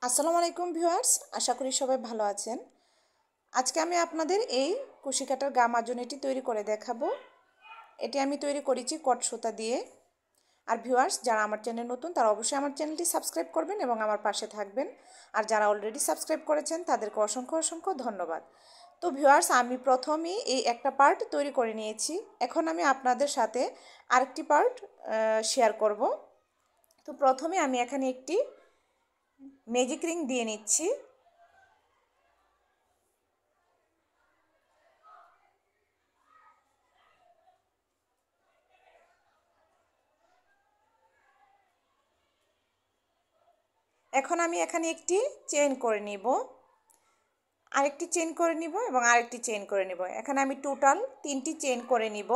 আসসালামু আলাইকুম ভিউয়ার্স, আশা করি সবাই ভালো আছেন। আজকে আমি আপনাদের এই কুশি কাটার গা মাজনিটি তৈরি করে দেখাবো। এটি আমি তৈরি করেছি কট সুতা দিয়ে। আর ভিউয়ার্স, যারা আমার চ্যানেল নতুন তারা অবশ্যই আমার চ্যানেলটি সাবস্ক্রাইব করবেন এবং আমার পাশে থাকবেন। আর যারা অলরেডি সাবস্ক্রাইব করেছেন তাদেরকে অসংখ্য অসংখ্য ধন্যবাদ। তো ভিউয়ার্স, আমি প্রথমেই এই একটা পার্ট তৈরি করে নিয়েছি। এখন আমি আপনাদের সাথে আরেকটি পার্ট শেয়ার করব। তো প্রথমে আমি এখানে একটি ম্যাজিক রিং দিয়ে নিচ্ছি। এখন আমি এখানে একটি চেইন করে নিব, আরেকটি চেইন করে নিব এবং আরেকটি চেইন করে নিব। এখানে আমি টোটাল 3টি চেইন করে নিব।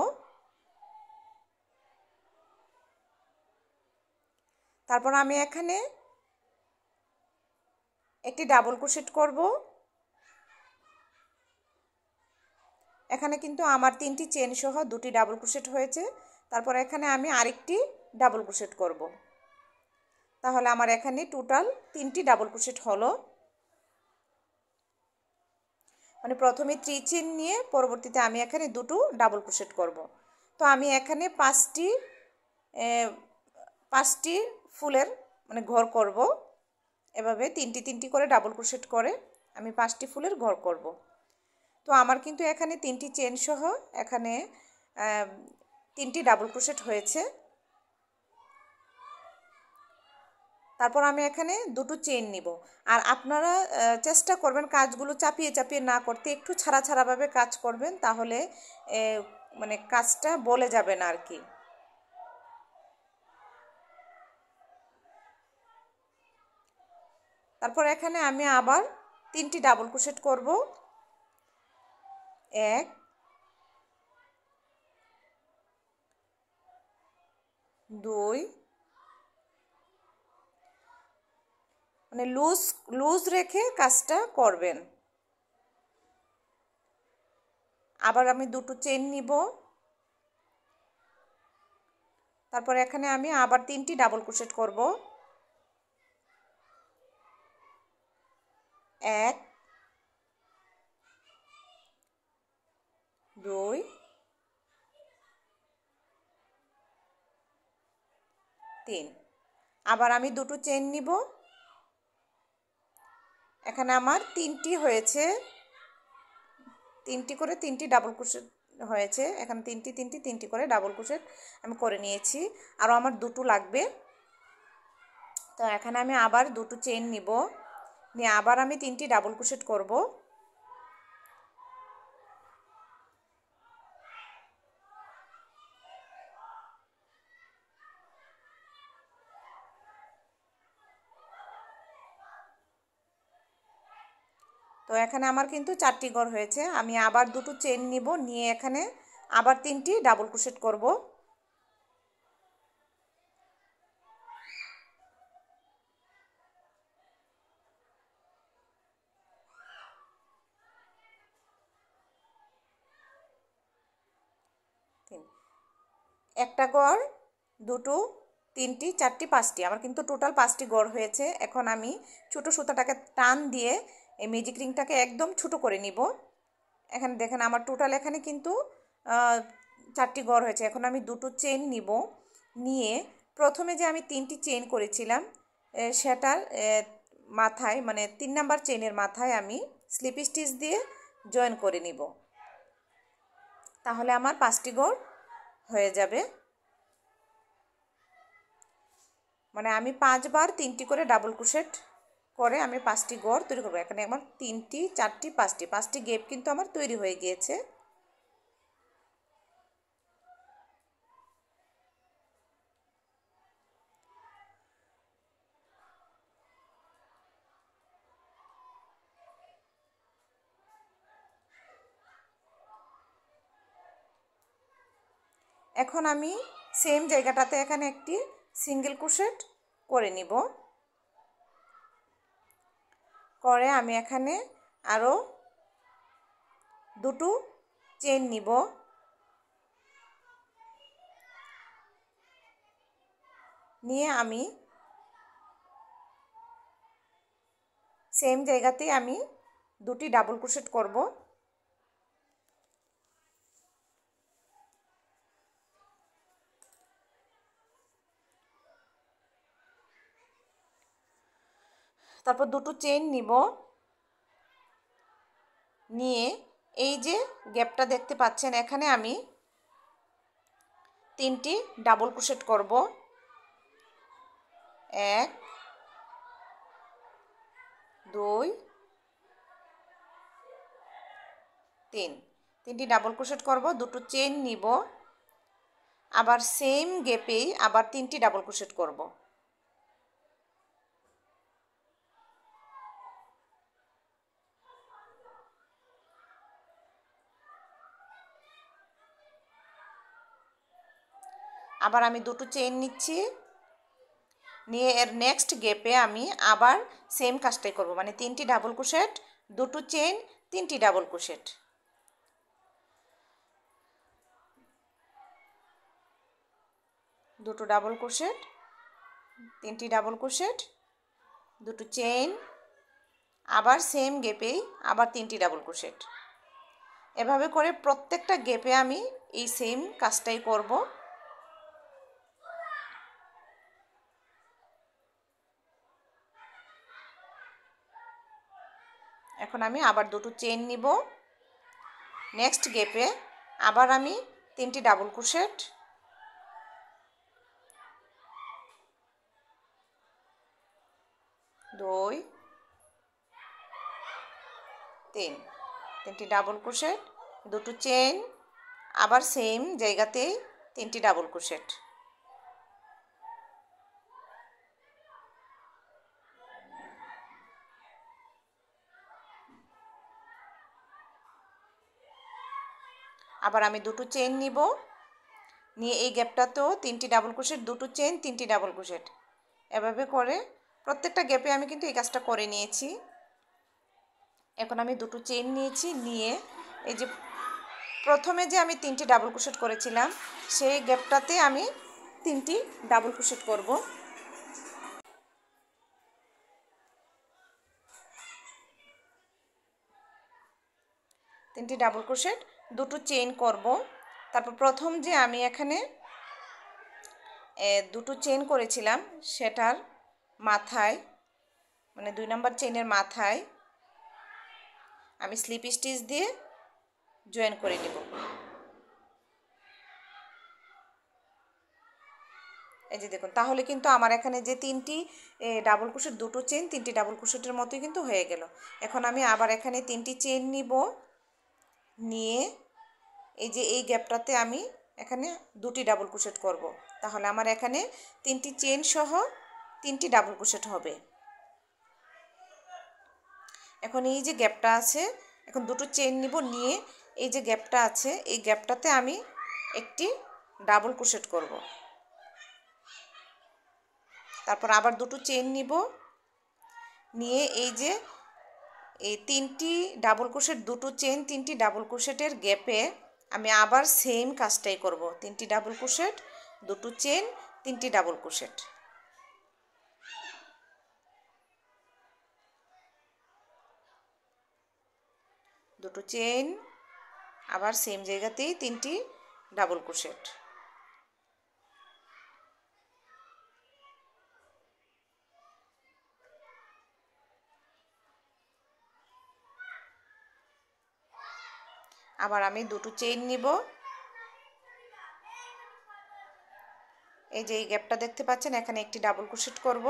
তারপর আমি এখানে একটি ডাবল ক্রোশেট করব। এখানে কিন্তু আমার 3টি চেইন সহ 2টি ডাবল ক্রোশেট হয়েছে। তারপর এখানে আমি আরেকটি ডাবল ক্রোশেট করব। তাহলে আমার এখানে টোটাল 3টি ডাবল ক্রোশেট হলো। মানে প্রথমে 3 চেইন নিয়ে পরবর্তীতে আমি এখানে 2টো ডাবল ক্রোশেট করব। তো আমি এখানে 5টি ফুলের মানে ঘর করব। এভাবে 3টি করে ডাবল ক্রোশেট করে আমি 5টি ফুলের ঘর করব। তো আমার কিন্তু এখানে 3টি চেন সহ এখানে 3টি ডাবল ক্রোশেট হয়েছে। তারপর আমি এখানে 2টো চেন নিব। আর আপনারা চেষ্টা করবেন কাজগুলো চাপিয়ে চাপিয়ে না করতে, একটু ছাড়া ছাড়াভাবে কাজ করবেন, তাহলে মানে কাজটা বলে যাবে না আর কি। তারপর এখানে আমি আবার 3টি ডাবল ক্রোশেট করব। 1 2, মানে লুজ লুজ রেখে কাজটা করবেন। আবার আমি 2টো চেইন নিব। তারপর এখানে আমি আবার 3টি ডাবল ক্রোশেট করব। 1 2 3। আবার আমি 2টো চেইন নিব। এখানে আমার 3টি হয়েছে, 3টি করে 3টি ডাবল ক্রোশেট হয়েছে। এখানে 3টি করে ডাবল ক্রোশেট আমি করে নিয়েছি। আরও আমার 2টো লাগবে। তো এখানে আমি আবার 2টো চেইন নিব, নিয়ে আবার আমি 3টি ডাবল ক্রোশেট করব। তো এখানে আমার কিন্তু 4টি ঘর হয়েছে। আমি আবার 2টো চেইন নিব, নিয়ে এখানে আবার 3টি ডাবল ক্রোশেট করব। একটা ঘর, 2টো, 3টি, 4টি, 5টি, আমার কিন্তু টোটাল 5টি ঘর হয়েছে। এখন আমি ছোটো সুতাটাকে টান দিয়ে এই ম্যাজিক রিংটাকে একদম ছোটো করে নিব। এখানে দেখেন আমার টোটাল এখানে কিন্তু 4টি ঘর হয়েছে। এখন আমি 2টো চেইন নিব, নিয়ে প্রথমে যে আমি 3টি চেইন করেছিলাম সেটার মাথায়, মানে 3 নাম্বার চেইনের মাথায় আমি স্লিপ স্টিচ দিয়ে জয়েন করে নিব। তাহলে আমার 5টি ঘর হয়ে যাবে। মানে আমি 5বার 3টি করে ডাবল ক্রোশেট করে আমি 5টি ঘর তৈরি করবো। এখানে আমার 3টি, 4টি, 5টি গ্যাপ কিন্তু আমার তৈরি হয়ে গিয়েছে। এখন আমি সেম জায়গাটাতে এখানে একটি সিঙ্গেল ক্রোশেট করে নিব। করে আমি এখানে আরও 2টো চেইন নিব, নিয়ে আমি সেম জায়গাতেই আমি দুটি ডাবল ক্রোশেট করব। তারপর দুটো চেইন নিব, নিয়ে এই যে গ্যাপটা দেখতে পাচ্ছেন এখানে আমি 3টি ডাবল ক্রোশেট করব। 1 2 3, 3টি ডাবল ক্রোশেট করব, দুটো চেইন নিব, আবার সেম গ্যাপেই আবার 3টি ডাবল ক্রোশেট করব। আবার আমি দুটো চেইন নিচ্ছি, নিয়ে এর নেক্সট গ্যাপে আমি আবার সেম কাজটাই করব, মানে 3টি ডাবল ক্রোশেট, দুটো চেইন, 3টি ডাবল ক্রোশেট। দুটো ডাবল ক্রোশেট, 3টি ডাবল ক্রোশেট, দুটো চেইন, আবার সেম গ্যাপেই আবার 3টি ডাবল ক্রোশেট। এভাবে করে প্রত্যেকটা গ্যাপে আমি এই সেম কাজটাই করব। এখন আমি আবার দুটো চেইন নিব, নেক্সট গ্যাপে আবার আমি 3টি ডাবল ক্রোশেট, 2 3, 3টি ডাবল ক্রোশেট, দুটো চেইন, আবার সেম জায়গাতেই 3টি ডাবল ক্রোশেট। আবার আমি দুটো চেইন নিব, নিয়ে এই গ্যাপটাতেও 3টি ডাবল ক্রোশেট, দুটো চেইন, 3টি ডাবল ক্রোশেট। এভাবে করে প্রত্যেকটা গ্যাপে আমি কিন্তু এই কাজটা করে নিয়েছি। এখন আমি দুটো চেইন নিয়েছি, নিয়ে এই যে প্রথমে যে আমি 3টি ডাবল ক্রোশেট করেছিলাম সেই গ্যাপটাতে আমি 3টি ডাবল ক্রোশেট করব। তিনটি ডাবল ক্রোশেট, দুটো চেইন করব। তারপর প্রথম যে আমি এখানে দুটো চেইন করেছিলাম সেটার মাথায়, মানে 2 নাম্বার চেইনের মাথায় আমি স্লিপ স্টিচ দিয়ে জয়েন করে নেব। এই যে দেখুন, তাহলে কিন্তু আমার এখানে যে 3টি ডাবল ক্রোশেট, দুটো চেইন, 3টি ডাবল ক্রোশেটের মতোই কিন্তু হয়ে গেল। এখন আমি আবার এখানে 3টি চেইন নিব, নিয়ে এই যে এই গ্যাপটাতে আমি এখানে 2টি ডাবল ক্রোশেট করব। তাহলে আমার এখানে 3টি চেইন সহ 3টি ডাবল ক্রোশেট হবে। এখন এই যে গ্যাপটা আছে, এখন দুটো চেইন নিব, নিয়ে এই যে গ্যাপটা আছে এই গ্যাপটাতে আমি একটি ডাবল ক্রোশেট করব। তারপর আবার দুটো চেইন নিব, নিয়ে এই যে এই 3টি ডাবল ক্রোশেট, দুটো চেইন, 3টি ডাবল ক্রোশেটের গ্যাপে আমি আবার সেম কাজটাই করব। 3টি ডাবল ক্রোশেট, দুটো চেইন, 3টি ডাবল ক্রোশেট। দুটো চেইন, আবার সেম জায়গাতেই 3টি ডাবল ক্রোশেট। আবার আমি দুটো চেইন নিব, এই যে এই গ্যাপটা দেখতে পাচ্ছেন এখানে একটি ডাবল ক্রোশেট করব।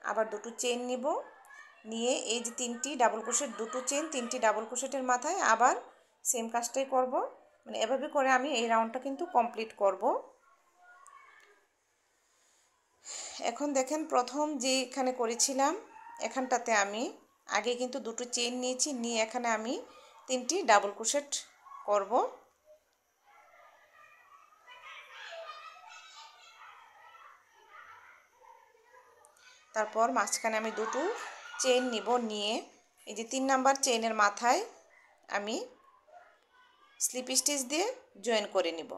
আবার দুটো চেইন নিব, নিয়ে এই যে 3টি ডাবল ক্রোশেট, দুটো চেইন, 3টি ডাবল ক্রোশেটের মাথায় আবার সেম কাজটাই করব। মানে এভাবে করে আমি এই রাউন্ডটা কিন্তু কমপ্লিট করব। এখন দেখেন, প্রথম যে এখানে করেছিলাম এখানটাতে আমি আগে কিন্তু দুটো চেইন নিয়েছি, নিয়ে এখানে আমি 3টি ডাবল ক্রোশেট করব। তারপর মাঝখানে আমি দুটো চেইন নিব, নিয়ে এই যে 3 নাম্বার চেইনের মাথায় আমি স্লিপ স্টিচ দিয়ে জয়েন করে নিব।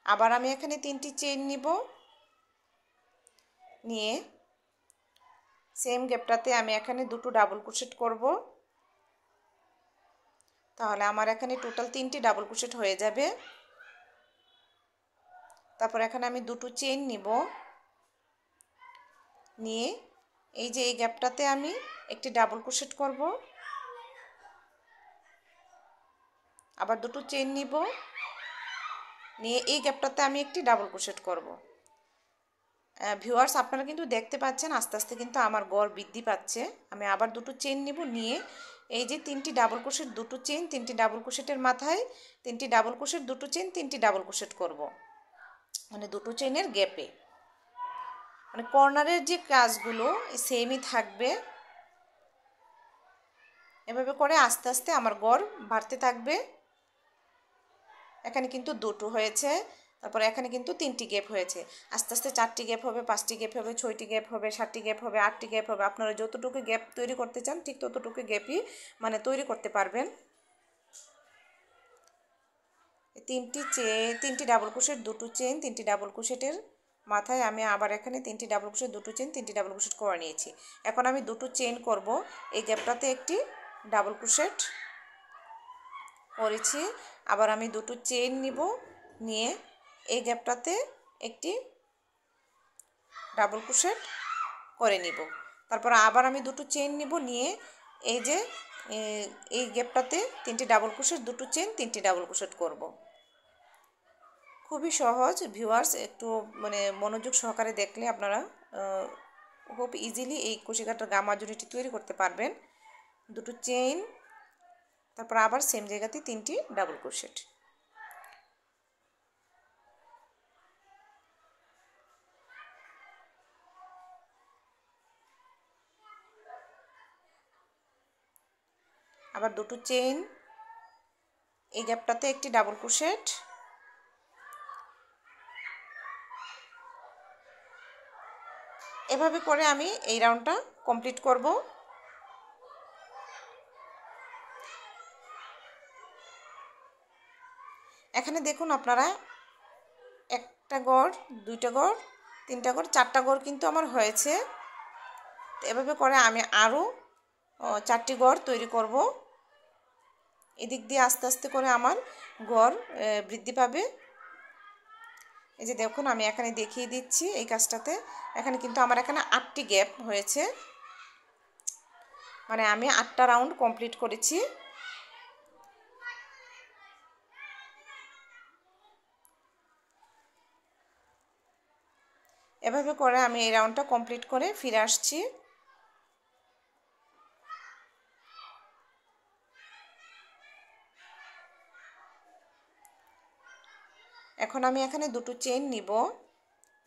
আবার আমি এখানে 3টি চেইন নিব, নিয়ে সেম গ্যাপটাতে আমি এখানে দুটো ডাবল ক্রোশেট করব। তাহলে আমার এখানে টোটাল 3টি ডাবল ক্রোশেট হয়ে যাবে। তারপর এখানে আমি দুটো চেইন নিব, নিয়ে এই যে এই গ্যাপটাতে আমি একটি ডাবল ক্রোশেট করব, আবার দুটো চেইন নিব, নিয়ে এই গ্যাপটাতে আমি একটি ডাবল ক্রোশেট করব। ভিউয়ার্স, আপনারা কিন্তু দেখতে পাচ্ছেন আস্তে আস্তে কিন্তু আমার গড় বৃদ্ধি পাচ্ছে। আমি আবার দুটো চেইন নিব, নিয়ে এই যে 3টি ডাবল ক্রোশেট, দুটো চেইন, 3টি ডাবল ক্রোশেটের মাথায় 3টি ডাবল ক্রোশেট, দুটো চেইন, 3টি ডাবল ক্রোশেট করব, মানে দুটো চেইনের গ্যাপে। মানে কর্নারের যে কাজগুলো সেমই থাকবে। এভাবে করে আস্তে আস্তে আমার গড় বাড়তে থাকবে। এখানে কিন্তু দুটো হয়েছে, তারপরে এখানে কিন্তু 3টি গ্যাপ হয়েছে। আস্তে আস্তে 4টি গ্যাপ হবে, 5টি গ্যাপ হবে, 6টি গ্যাপ হবে, 7টি গ্যাপ হবে, 8টি গ্যাপ হবে। আপনারা যতটুকু গ্যাপ তৈরি করতে চান ঠিক ততটুকু গ্যাপই মানে তৈরি করতে পারবেন। 3টি ডাবল ক্রোশেট, দুটো চেইন, 3টি ডাবল ক্রোশেটের মাথায় আমি আবার এখানে 3টি ডাবল ক্রোশেট, দুটো চেইন, 3টি ডাবল ক্রোশেট করে নিয়েছি। এখন আমি দুটো চেইন করব, এই গ্যাপটাতে একটি ডাবল ক্রোশেট করেছি। আবার আমি দুটো চেইন নিব, নিয়ে এই গ্যাপটাতে একটি ডাবল ক্রোশেট করে নিব। তারপর আবার আমি দুটো চেইন নিব, নিয়ে এই যে এই গ্যাপটাতে 3টি ডাবল ক্রোশেট, দুটো চেইন, 3টি ডাবল ক্রোশেট করব। খুবই সহজ ভিউয়ার্স, একটু মানে মনোযোগ সহকারে দেখলে আপনারা খুব ইজিলি এই কুশি কাটার গাম মাজুরিটি তৈরি করতে পারবেন। দুটো চেইন, তারপর আবার সেম জায়গাতে 3টি ডাবল ক্রোশেট। আবার দুটো চেইন, এই গ্যাপটাতে একটি ডাবল ক্রোশেট, এভাবে করে আমি এই রাউন্ডটা কমপ্লিট করব। এখানে দেখুন আপনারা একটা গড়, দুইটা গড়, তিনটা গড়, 4টা গড় কিন্তু আমার হয়েছে। এভাবে করে আমি আরও 4টি গড় তৈরি করব। এদিক দিয়ে আস্তে আস্তে করে আমার গড় বৃদ্ধি পাবে। এই যে দেখুন আমি এখানে দেখিয়ে দিচ্ছি এই কাজটাতে। এখানে কিন্তু আমার এখানে 8টি গ্যাপ হয়েছে, মানে আমি 8টা রাউন্ড কমপ্লিট করেছি। এভাবে করে আমি এই রাউন্ডটা কমপ্লিট করে ফিরে আসছি। এখন আমি এখানে দুটো চেইন নিব,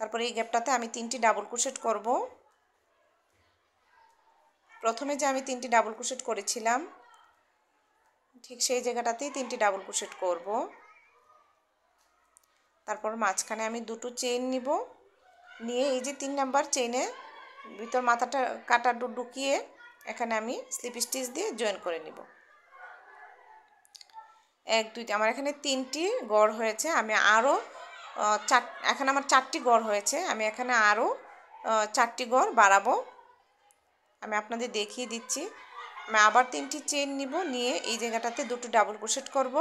তারপরে এই গ্যাপটাতে আমি 3টি ডাবল ক্রোশেট করব। প্রথমে যে আমি 3টি ডাবল ক্রোশেট করেছিলাম ঠিক সেই জায়গাটাতেই 3টি ডাবল ক্রোশেট করব। তারপর মাঝখানে আমি দুটো চেইন নিব, নিয়ে এই যে 3 নাম্বার চেইনে ভিতর মাথাটা কাটা ঢুকিয়ে এখানে আমি স্লিপ স্টিচ দিয়ে জয়েন করে নিব। 1 2 আমার এখানে 3টি গড় হয়েছে। আমি আরও এখানে আমার 4টি গড় হয়েছে। আমি এখানে আরও 4টি গড় বাড়াবো। আমি আপনাদের দেখিয়ে দিচ্ছি। আমি আবার 3টি চেইন নিব, নিয়ে এই জায়গাটাতে দুটো ডাবল ক্রোশেট করব।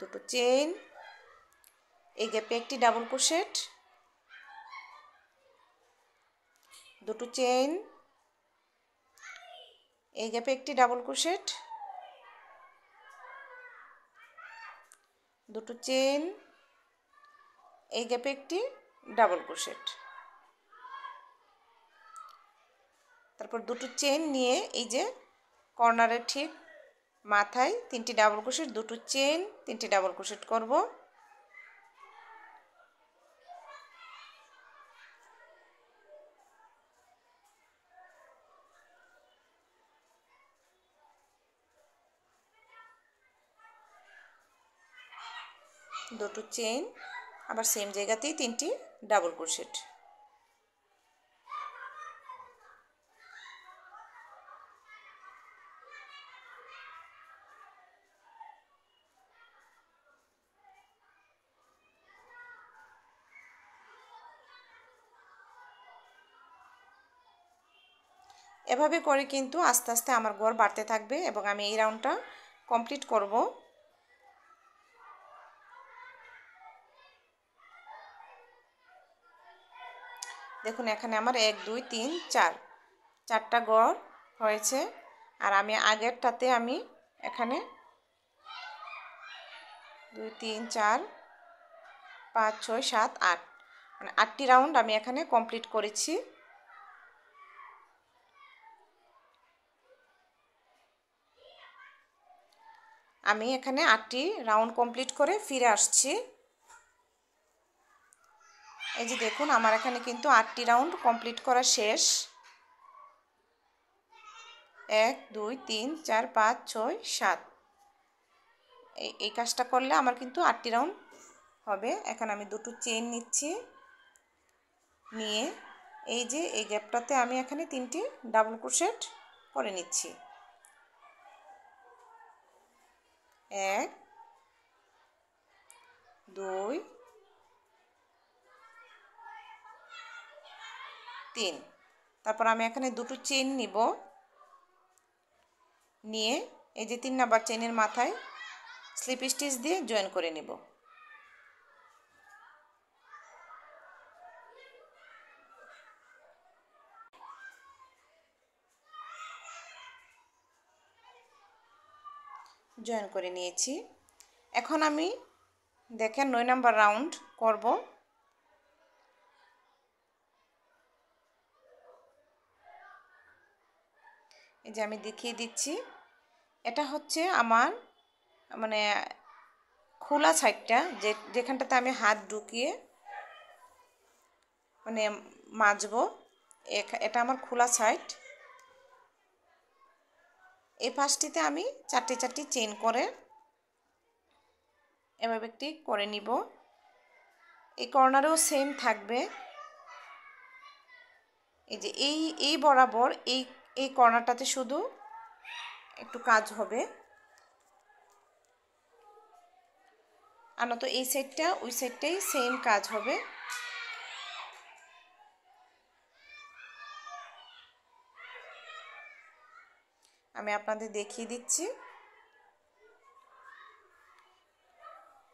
দুটো চেইন, এই গ্যাপে একটি ডাবল ক্রোশেট, দুটো চেইন, এই গ্যাপে একটি ডাবল ক্রোশেট, দুটো চেইন, এই গ্যাপে একটি ডাবল ক্রোশেট। তারপর দুটো চেইন নিয়ে এই যে কর্নারের ঠিক মাথায় 3টি ডাবল ক্রোশেট, দুটো চেইন, 3টি ডাবল ক্রোশেট করব। দুটো চেইন, আবার সেম জায়গাতেই 3টি ডাবল ক্রোশেট। এভাবে করে কিন্তু আস্তে আস্তে আমার গড় বাড়তে থাকবে এবং আমি এই রাউন্ডটা কমপ্লিট করব। দেখুন এখানে আমার 1 2 3 4 চারটা গড় হয়েছে। আর আমি আগেরটাতে আমি এখানে 2 3 4 5 6 7 8 মানে 8টি রাউন্ড আমি এখানে কমপ্লিট করেছি। আমি এখানে 8টি রাউন্ড কমপ্লিট করে ফিরে আসছি। এই যে দেখুন আমার এখানে কিন্তু 8টি রাউন্ড কমপ্লিট করা শেষ। 1 2 3 4 5 6 7 এই কাজটা করলে আমার কিন্তু 8টি রাউন্ড হবে। এখন আমি দুটো চেইন নিচ্ছি, নিয়ে এই যে এই গ্যাপটাতে আমি এখানে 3টি ডাবল ক্রোশেট করে নিচ্ছি। 1 2 3। তারপর আমি এখানে দুটো চেইন নিব, নিয়ে এই যে 3 নাম্বার চেইনের মাথায় স্লিপ স্টিচ দিয়ে জয়েন করে নিব। জয়েন করে নিয়েছি। এখন আমি দেখেন 9 নাম্বার রাউন্ড করব। এই যে আমি দেখিয়ে দিচ্ছি, এটা হচ্ছে আমার মানে খোলা সাইডটা, যেখানটাতে আমি হাত ঢুকিয়ে মানে মাজবো, এটা আমার খোলা সাইড। এই পাশটিতে আমি 4টি 4টি চেইন করে এভাবে একটি করে নিব। এই কর্নারেও সেম থাকবে। এই যে এই বরাবর এই কর্নারটাতে শুধু একটু কাজ হবে, আর নয়তো এই সাইডটা ওই সাইডটাই সেম কাজ হবে। আমি আপনাদের দেখিয়ে দিচ্ছি।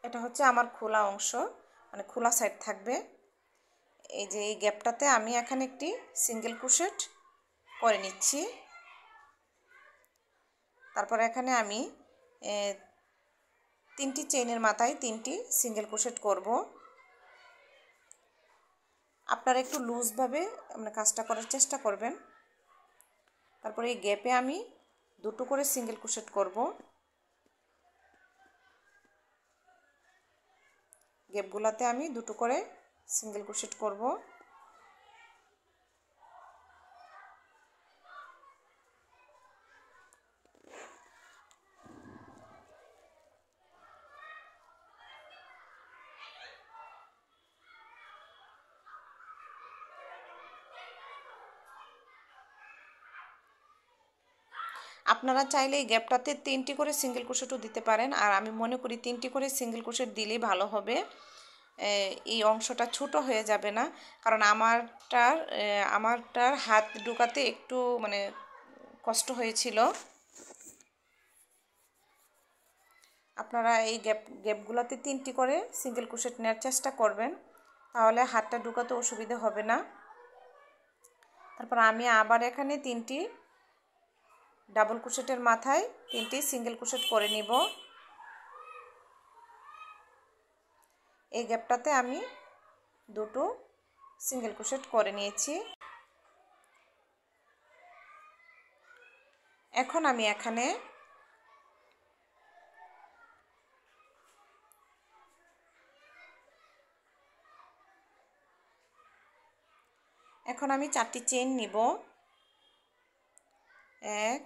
এটা হচ্ছে আমার খোলা অংশ, মানে খোলা সাইড থাকবে। এই যে এই গ্যাপটাতে আমি এখানে একটি সিঙ্গেল ক্রোশেট করে নিচ্ছি। তারপর এখানে আমি 3টি চেইনের মাথায় 3টি সিঙ্গেল ক্রোশেট করব। আপনারা একটু লুজভাবে মানে কাজটা করার চেষ্টা করবেন। তারপরে এই গ্যাপে আমি দুটো করে সিঙ্গেল ক্রোশেট করব। গ্যাপগুলোতে আমি দুটো করে সিঙ্গেল ক্রোশেট করব। আপনারা চাইলে এই গ্যাপটাতে 3টি করে সিঙ্গেল ক্রোশেটও দিতে পারেন, আর আমি মনে করি 3টি করে সিঙ্গেল ক্রোশেট দিলেই ভালো হবে। এই অংশটা ছোট হয়ে যাবে না, কারণ আমারটার হাত ঢোকাতে একটু মানে কষ্ট হয়েছিল। আপনারা এই গ্যাপগুলোতে 3টি করে সিঙ্গেল ক্রোশেট নেওয়ার চেষ্টা করবেন, তাহলে হাতটা ঢোকাতে অসুবিধা হবে না। তারপর আমি আবার এখানে 3টি ডাবল ক্রোশেটের মাথায় 3টি সিঙ্গেল ক্রোশেট করে নিব। এই গ্যাপটাতে আমি দুটো সিঙ্গেল ক্রোশেট করে নিয়েছি। এখন আমি এখানে এখন আমি 4টি চেইন নিব। 1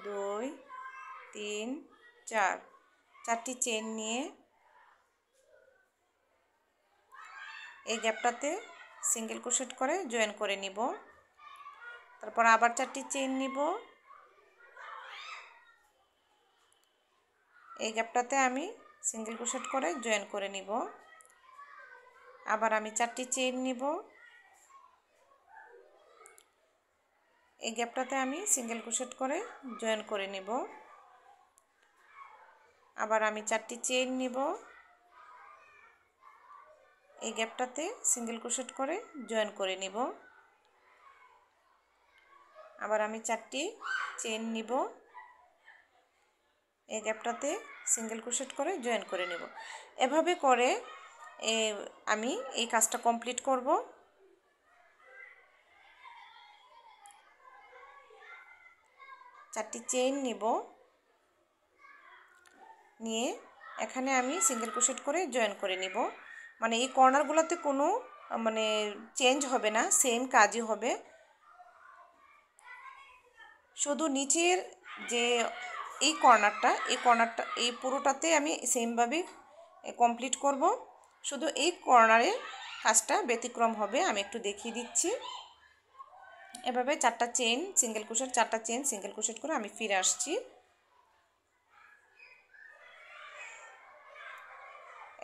2 3 4 4টি চেইন নিয়ে এই গ্যাপটাতে সিঙ্গেল ক্রোশেট করে জয়েন করে নিব। তারপর আবার 4টি চেইন নিব। এই গ্যাপটাতে আমি সিঙ্গেল ক্রোশেট করে জয়েন করে নিব। আবার আমি 4টি চেইন নিব। এই গ্যাপটাতে আমি সিঙ্গেল ক্রোশেট করে জয়েন করে নিব। আবার আমি 4টি চেইন নিব, এই গ্যাপটাতে সিঙ্গেল ক্রোশেট করে জয়েন করে নিব। আবার আমি 4টি চেইন নিব, এই গ্যাপটাতে সিঙ্গেল ক্রোশেট করে জয়েন করে নেব। এভাবে করে আমি এই কাজটা কমপ্লিট করব। চারটি চেইন নিব, নিয়ে এখানে আমি সিঙ্গেল ক্রোশেট করে জয়েন করে নিব। মানে এই কর্নারগুলোতে কোনো মানে চেঞ্জ হবে না, সেম কাজই হবে। শুধু নিচের যে এই কর্নারটা এই পুরোটাতে আমি সেমভাবে কমপ্লিট করব। শুধু এই কর্নারে কাজটা ব্যতিক্রম হবে, আমি একটু দেখিয়ে দিচ্ছি। এভাবে 4টা চেইন সিঙ্গেল ক্রোশেট, 4টা চেইন সিঙ্গেল ক্রোশেট করে আমি ফিরে আসছি।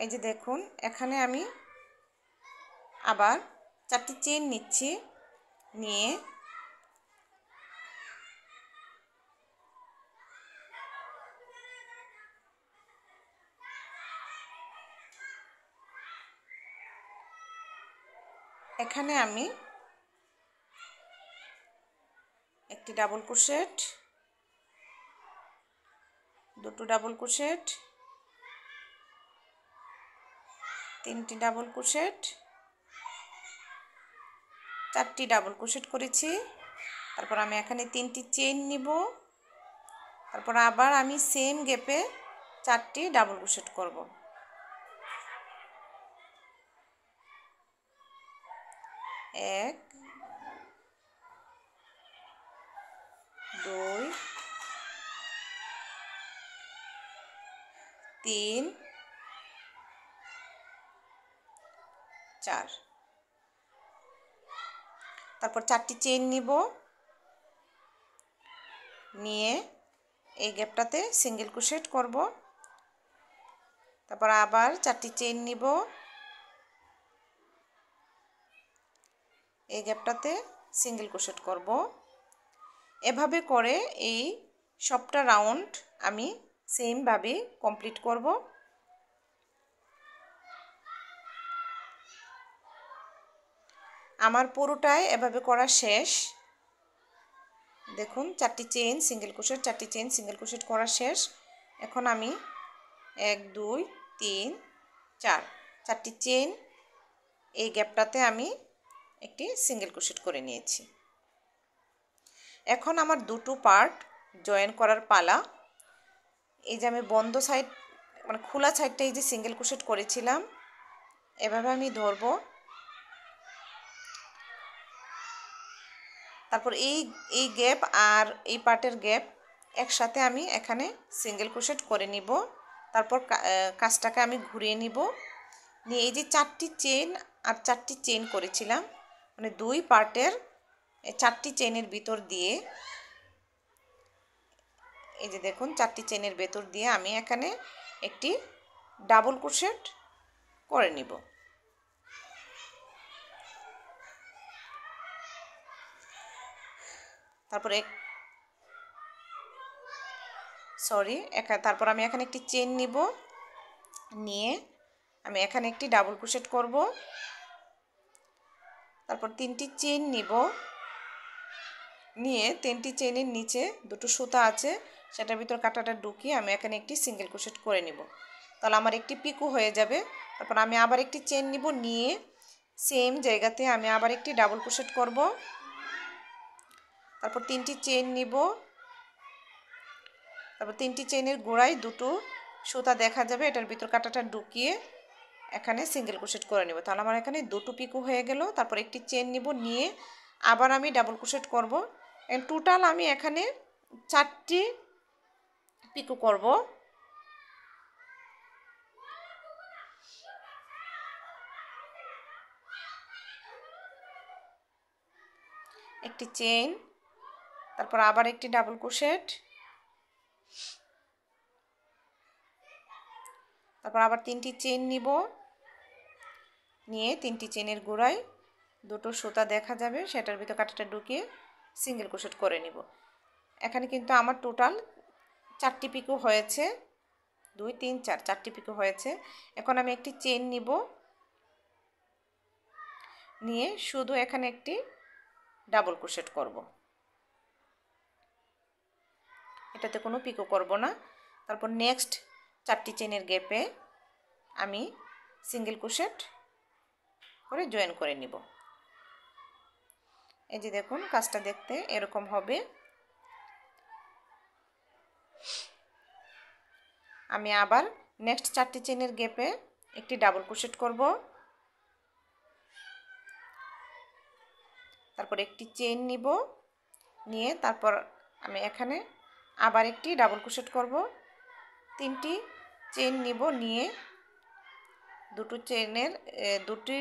এই যে দেখুন, এখানে আমি আবার 4টি চেইন নিচ্ছি, নিয়ে এখানে আমি একটি ডাবল ক্রোশেট, দুটো ডাবল ক্রোশেট, 3টি ডাবল ক্রোশেট, 4টি ডাবল ক্রোশেট করেছি। তারপর আমি এখানে 3টি চেইন নিব, তারপর আবার আমি সেম গ্যাপে 4টি ডাবল ক্রোশেট করব। 1 2 3 4। তারপর 4টি চেইন নিব, নিয়ে এই গ্যাপটাতে সিঙ্গেল ক্রোশেট করব। তারপর আবার 4টি চেইন নিব, এই গ্যাপটাতে সিঙ্গেল ক্রোশেট করব। এভাবে করে এই সবটা রাউন্ড আমি সেমভাবে কমপ্লিট করব। আমার পুরোটাই এভাবে করা শেষ। দেখুন, 4টি চেইন সিঙ্গেল ক্রোশেট, 4টি চেইন সিঙ্গেল ক্রোশেট করা শেষ। এখন আমি 1 2 3 4, 4টি চেইন এই গ্যাপটাতে আমি একটি সিঙ্গেল ক্রোশেট করে নিয়েছি। এখন আমার দুটো পার্ট জয়েন করার পালা। এই যে আমি বন্ধ সাইড মানে খোলা সাইডটা এই যে সিঙ্গেল ক্রোশেট করেছিলাম, এভাবে আমি ধরবো। তারপর এই গ্যাপ আর এই পার্টের গ্যাপ একসাথে আমি এখানে সিঙ্গেল ক্রোশেট করে নিব। তারপর কাজটাকে আমি ঘুরিয়ে নিব, নিয়ে এই যে 4টি চেইন আর 4টি চেইন করেছিলাম, মানে 2 পার্টের 4টি চেইনের ভিতর দিয়ে, এই যে দেখুন 4টি চেইনের ভেতর দিয়ে আমি এখানে একটি ডাবল ক্রোশেট করে নিব। তারপর আমি এখানে একটি চেইন নিব, নিয়ে আমি এখানে একটি ডাবল ক্রোশেট করব। তারপর 3টি চেইন নিব, নিয়ে 3টি চেইনের নিচে দুটো সুতা আছে, সেটার ভিতর কাঁটাটা ঢুকিয়ে আমি এখানে একটি সিঙ্গেল ক্রোশেট করে নিব। তাহলে আমার একটি পিকো হয়ে যাবে। তারপর আমি আবার একটি চেইন নিব, নিয়ে সেম জায়গাতে আমি আবার একটি ডাবল ক্রোশেট করব। তারপর 3টি চেইন নিব, তারপর 3টি চেইনের গোড়ায় দুটো সুতা দেখা যাবে, এটার ভিতর কাঁটাটা ঢুকিয়ে এখানে সিঙ্গেল ক্রোশেট করে নেব। তাহলে আমার এখানে দুটো পিকো হয়ে গেল। তারপর একটি চেইন নিব, নিয়ে আবার আমি ডাবল ক্রোশেট করব। টোটাল আমি এখানে 4টি পিকো করব। একটি চেইন, তারপর আবার একটি ডাবল ক্রোশেট, তারপর আবার 3টি চেইন নিব, নিয়ে 3টি চেইনের গোড়ায় দুটো সুতা দেখা যাবে, সেটার ভিতর কাঁটাটা ঢুকিয়ে সিঙ্গেল ক্রোশেট করে নিব। এখানে কিন্তু আমার টোটাল 4টি পিকো হয়েছে, 2 3 4 4টি পিকো হয়েছে। এখন আমি একটি চেন নিব, নিয়ে শুধু এখানে একটি ডাবল ক্রোশেট করব, এটাতে কোনো পিকো করব না। তারপর নেক্সট 4টি চেনের গ্যাপে আমি সিঙ্গেল ক্রোশেট করে জয়েন করে নিব। এই যে দেখুন কাজটা দেখতে এরকম হবে। আমি আবার নেক্সট 4টি চেনের গ্যাপে একটি ডাবল ক্রোশেট করব, তারপর একটি চেন নিব, নিয়ে তারপর আমি এখানে আবার একটি ডাবল ক্রোশেট করব, 3টি চেন নিব, নিয়ে দুটি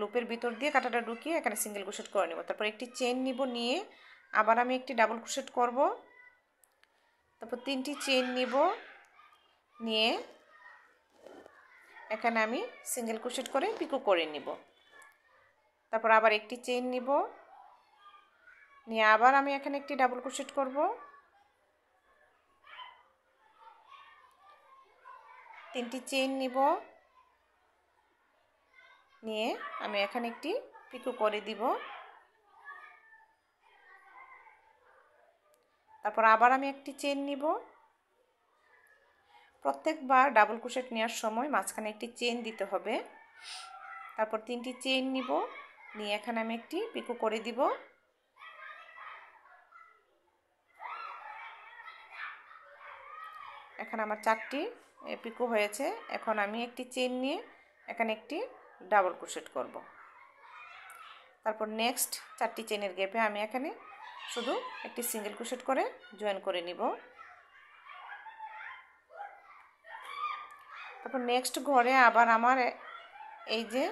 লুপের ভিতর দিয়ে কাঁটাটা ঢুকিয়ে এখানে সিঙ্গেল ক্রোশেট করে নেব। তারপর একটি চেন নিব, নিয়ে আবার আমি একটি ডাবল ক্রোশেট করব, তারপর 3টি চেন নিব, নিয়ে এখানে আমি সিঙ্গেল ক্রোশেট করে পিকো করে নিব। তারপর আবার একটি চেন নিব, নিয়ে আবার আমি এখানে একটি ডাবল ক্রোশেট করব, 3টি চেন নিব, নিয়ে আমি এখানে একটি পিকো করে দিব। তারপর আবার আমি একটি চেন নিব। প্রত্যেকবার ডাবল ক্রোশেট নেওয়ার সময় মাঝখানে একটি চেন দিতে হবে। তারপর 3টি চেন নিব, নিয়ে এখানে আমি একটি পিকো করে দিব। এখানে আমার 4টি পিকো হয়েছে। এখন আমি একটি চেন নিয়ে এখানে একটি ডাবল ক্রোশেট করব। তারপর নেক্সট 4টি চেনের গ্যাপে আমি এখানে শুধু একটি সিঙ্গেল ক্রোশেট করে জয়েন করে নিব। তারপর নেক্সট ঘরে আবার আমার এই যে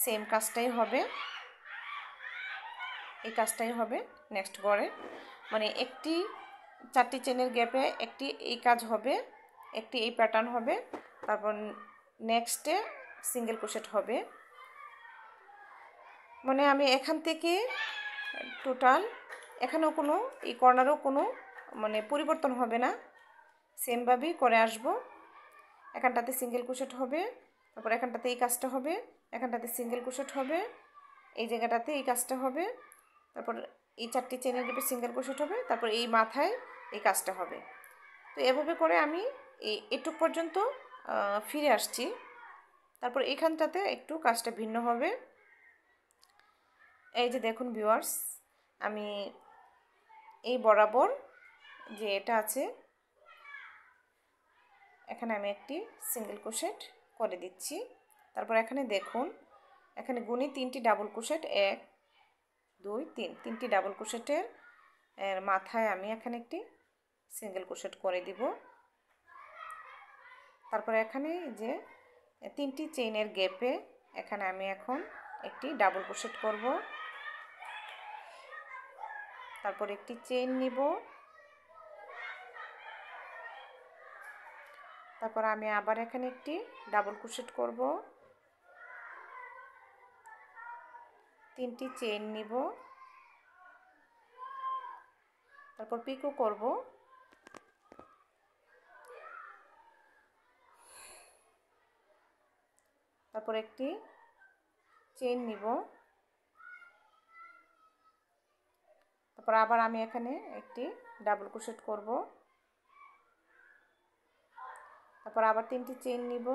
সেম কাজটাই হবে, এই কাজটাই হবে নেক্সট ঘরে, মানে একটি 4টি চেনের গ্যাপে একটি এই কাজ হবে, একটি এই প্যাটার্ন হবে, তারপর নেক্সটে সিঙ্গেল ক্রোশেট হবে। মানে আমি এখান থেকে টোটাল এখানেও কোনো এই কর্নারও কোনো মানে পরিবর্তন হবে না, সেমভাবেই করে আসব। এখানটাতে সিঙ্গেল ক্রোশেট হবে, তারপর এখানটাতে এই কাজটা হবে, এখানটাতে সিঙ্গেল ক্রোশেট হবে, এই জায়গাটাতে এই কাজটা হবে, তারপর এই 4টি চেনের গ্যাপে সিঙ্গেল ক্রোশেট হবে, তারপর এই মাথায় এই কাজটা হবে। তো এভাবে করে আমি এটুক পর্যন্ত ফিরে আসছি। তারপর এখানটাতে একটু কাজটা ভিন্ন হবে। এই যে দেখুন ভিউয়ার্স, আমি এই বরাবর যে এটা আছে এখানে আমি একটি সিঙ্গেল ক্রোশেট করে দিচ্ছি। তারপর এখানে দেখুন, এখানে গুণে 3টি ডাবল ক্রোশেট, 1 2 3, 3টি ডাবল ক্রোশেটের মাথায় আমি এখানে একটি সিঙ্গেল ক্রোশেট করে দিব। তারপর এখানে যে 3টি চেইনের গ্যাপে এখানে আমি এখন একটি ডাবল ক্রোশেট করব। তারপর একটি চেইন নিব, তারপর আমি আবার এখানে একটি ডাবল ক্রোশেট করব, 3টি চেইন নিব, তারপর পিকো করব। তারপর একটি চেইন নিব, তারপর আবার আমি এখানে একটি ডাবল ক্রোশেট করব, তারপর আবার 3টি চেইন নিব,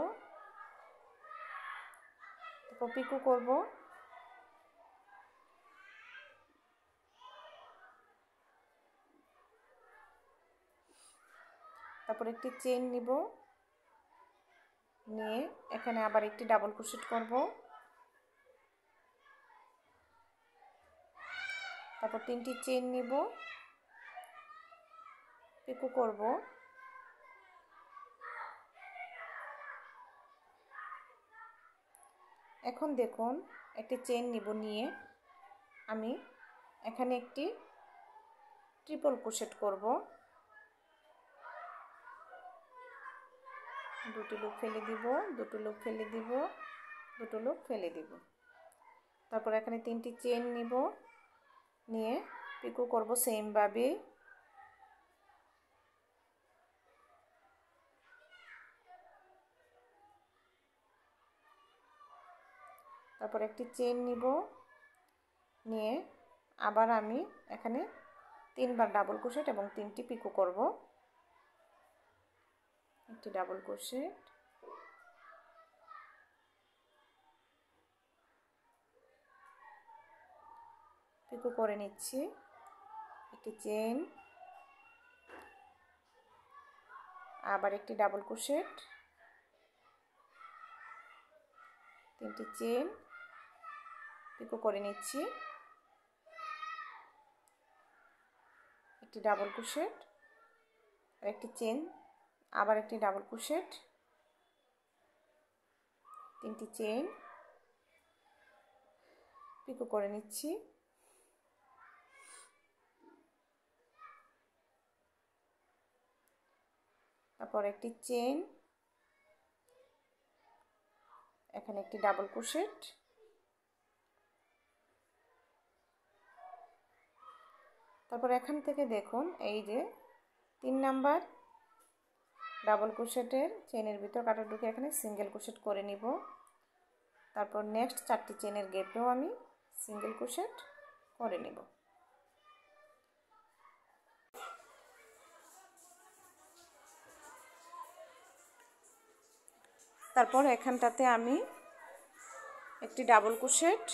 তারপর পিকো করব। তারপর একটি চেইন নিব, নিয়ে এখানে আবার একটি ডাবল ক্রোশেট করব, তারপর 3টি চেইন নিব, পিকো করব। এখন দেখুন একটি চেইন নিব, নিয়ে আমি এখানে একটি ট্রিপল ক্রোশেট করব, দুটি লুপ ফেলে দিব, দুটো লুপ ফেলে দিব, দুটো লুপ ফেলে দিব। তারপর এখানে 3টি চেইন নিব, নিয়ে পিকো করব সেম ভাবে। তারপর একটি চেন নিব, নিয়ে আবার আমি এখানে 3 বার ডাবল ক্রোশেট এবং 3টি পিকো করব। একটি ডাবল ক্রোশেট, পিকো করে নিচ্ছি, একটি চেন, আবার একটি ডাবল ক্রোশেট, 3টি চেন, পিকো করে নিচ্ছি, একটি ডাবল ক্রোশেট আর একটি চেন, আবার একটি ডাবল ক্রোশেট, 3টি চেন, পিকো করে নিচ্ছি, তারপর একটি চেন, এখানে একটি ডাবল ক্রোশেট, তারপর এখান থেকে দেখুন এই যে 3 নাম্বার ডাবল ক্রোশেটের চেনের ভিতর কাটা ঢুকে এখানে সিঙ্গেল ক্রোশেট করে নিব। তারপর নেক্সট 4টি চেনের গ্যাপেও আমি সিঙ্গেল ক্রোশেট করে নেব। তারপর এখানটাতে আমি একটি ডাবল ক্রোশেট,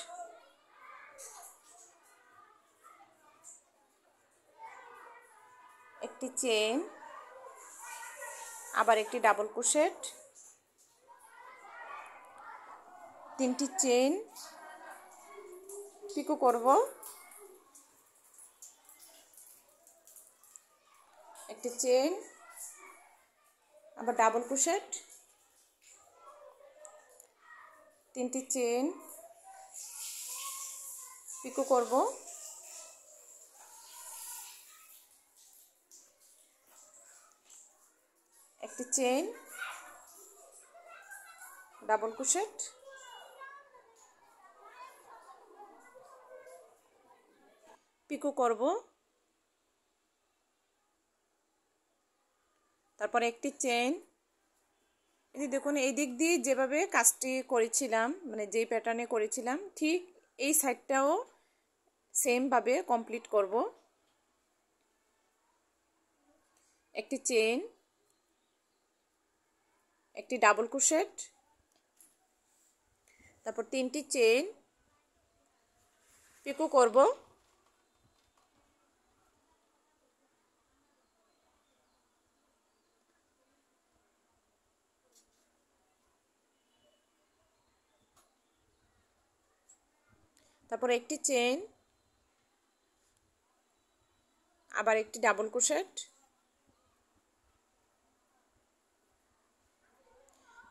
একটি চেন, আবার একটি ডাবল ক্রোশেট, 3টি চেন, পিকো করব, একটি চেন, আবার ডাবল ক্রোশেট, 3টি চেন, পিকো করব, একটি চেন, ডাবল ক্রোশেট, পিকো করব, তারপর একটি চেন। এই দেখুন এই দিক দিয়ে যেভাবে কাজটি করেছিলাম, মানে যেই প্যাটার্নে করেছিলাম ঠিক এই সাইডটাও সেম ভাবে কমপ্লিট করব। একটি চেন, একটি ডাবল ক্রোশেট, তারপর 3টি চেন, পিকো করব, তারপর একটি চেন, আবার একটি ডাবল ক্রোশেট,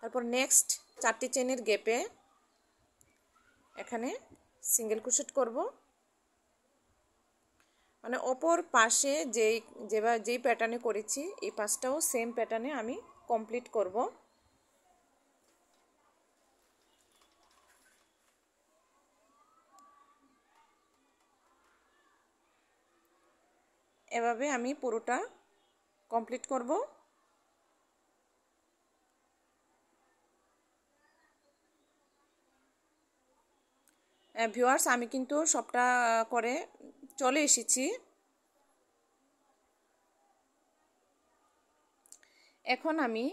তারপর নেক্সট 4টি চেনের গ্যাপে এখানে সিঙ্গেল ক্রোশেট করব। মানে অপর পাশে যেই প্যাটার্নে করেছি এই পাশটাও সেম প্যাটার্নে আমি কমপ্লিট করব। এভাবে আমি পুরোটা কমপ্লিট করব। ভিউয়ার্স আমি কিন্তু সবটা করে চলে এসেছি। এখন আমি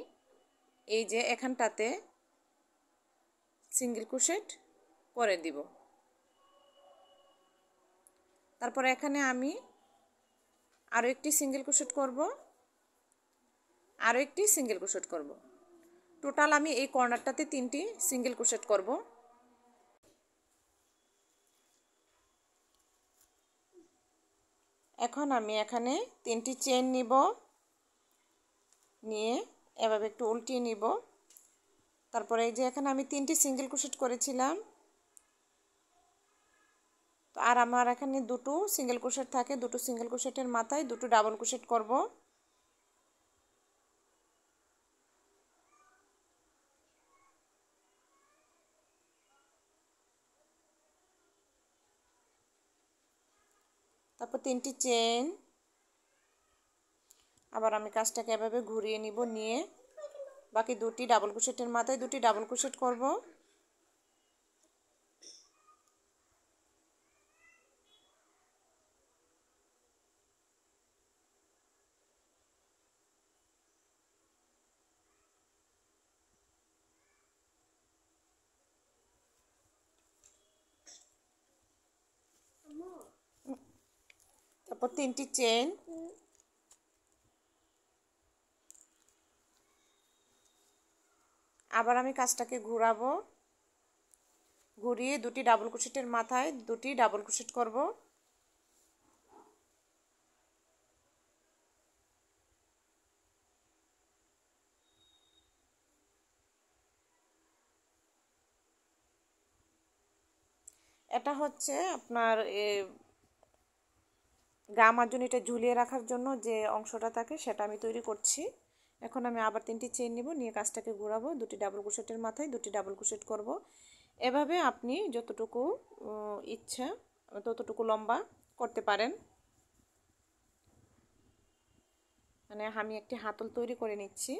এই যে এখানটাতে সিঙ্গেল ক্রোশেট করে দিব। তারপর এখানে আমি আরও একটি সিঙ্গেল ক্রোশেট করব, আরও একটি সিঙ্গেল ক্রোশেট করব। টোটাল আমি এই কর্নারটাতে 3টি সিঙ্গেল ক্রোশেট করব। এখন আমি এখানে 3টি চেন নিব, নিয়ে এভাবে একটু উল্টিয়ে নিব। তারপরে এই যে এখানে আমি 3টি সিঙ্গেল ক্রোশেট করেছিলাম, আর আমার এখানে দুটো সিঙ্গেল ক্রোশেট থাকে, দুটো সিঙ্গেল ক্রোশেটের মাথায় দুটো ডাবল ক্রোশেট করব। তারপর 3টি চেন। আবার আমি কাজটাকে এভাবে ঘুরিয়ে নিব, নিয়ে বাকি 2টি ডাবল ক্রোশেটের মাথায় 2টি ডাবল ক্রোশেট করব। তারপর 3টি চেন। আবার আমি কাজটাকে ঘোরাবো, ঘুরিয়ে 2টি ডাবল ক্রোশেটের মাথায় 2টি ডাবল ক্রোশেট করব। এটা হচ্ছে আপনার গা মাজনিটা ঝুলিয়ে রাখার জন্য যে অংশটা থাকে সেটা আমি তৈরি করছি। এখন আমি আবার 3টি চেইন নিব, নিয়ে কাজটাকে ঘোরাবো, 2টি ডাবল ক্রোশেটের মাথায় 2টি ডাবল ক্রোশেট করব। এভাবে আপনি যতটুকু ইচ্ছা ততটুকু লম্বা করতে পারেন। মানে আমি একটি হাতল তৈরি করে নিচ্ছি।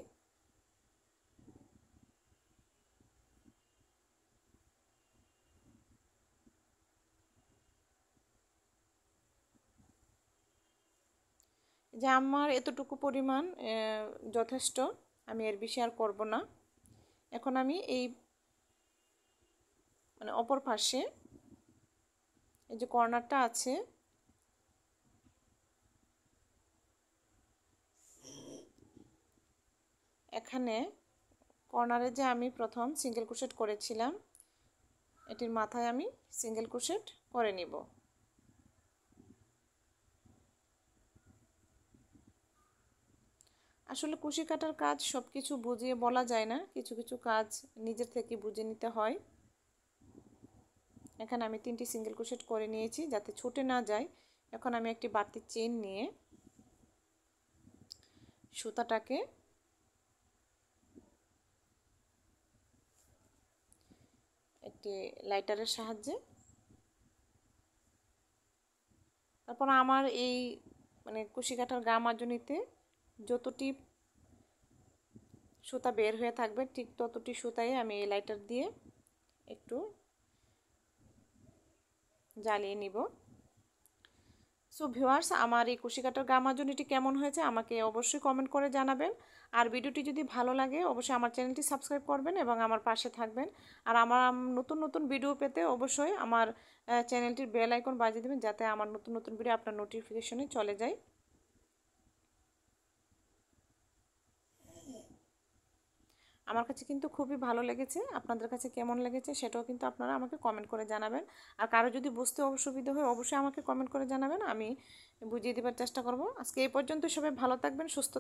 যে আমার এতটুকু পরিমাণ যথেষ্ট, আমি এর বেশি আর করব না। এখন আমি এই মানে অপর পাশে এই যে কর্নারটা আছে, এখানে কর্নারে যে আমি প্রথম সিঙ্গেল ক্রোশেট করেছিলাম এটির মাথায় আমি সিঙ্গেল ক্রোশেট করে নিব। আসলে কুশি কাটার কাজ সব কিছু বুঝিয়ে বলা যায় না, কিছু কিছু কাজ নিজের থেকে বুঝে নিতে হয়। এখানে আমি 3টি সিঙ্গেল ক্রোশেট করে নিয়েছি যাতে ছুটে না যায়। এখন আমি একটি বাড়তি চেইন নিয়ে সুতাটাকে একটি লাইটারের সাহায্যে, তারপর আমার এই মানে কুশি কাটার গা মাজনিতে যতটি সুতা বের হয়ে থাকবে ঠিক ততটি সুতায় আমি এই লাইটার দিয়ে একটু জ্বালিয়ে নিব। সো ভিউয়ার্স, আমার এই কুশি কাটার গা মাজনিটি কেমন হয়েছে আমাকে অবশ্যই কমেন্ট করে জানাবেন। আর ভিডিওটি যদি ভালো লাগে অবশ্যই আমার চ্যানেলটি সাবস্ক্রাইব করবেন এবং আমার পাশে থাকবেন। আর আমার নতুন নতুন ভিডিও পেতে অবশ্যই আমার চ্যানেলটির বেল আইকন বাজিয়ে দেবেন যাতে আমার নতুন নতুন ভিডিও আপনার নোটিফিকেশনে চলে যায়। আমার কাছে কিন্তু খুবই ভালো লেগেছে, আপনাদের কাছে কেমন লেগেছে সেটাও কিন্তু আপনারা আমাকে কমেন্ট করে জানাবেন। আর কারো যদি বুঝতে অসুবিধা হয় অবশ্যই আমাকে কমেন্ট করে জানাবেন, আমি বুঝিয়ে দেওয়ার চেষ্টা করব। আজকে এই পর্যন্ত, সবাই ভালো থাকবেন, সুস্থ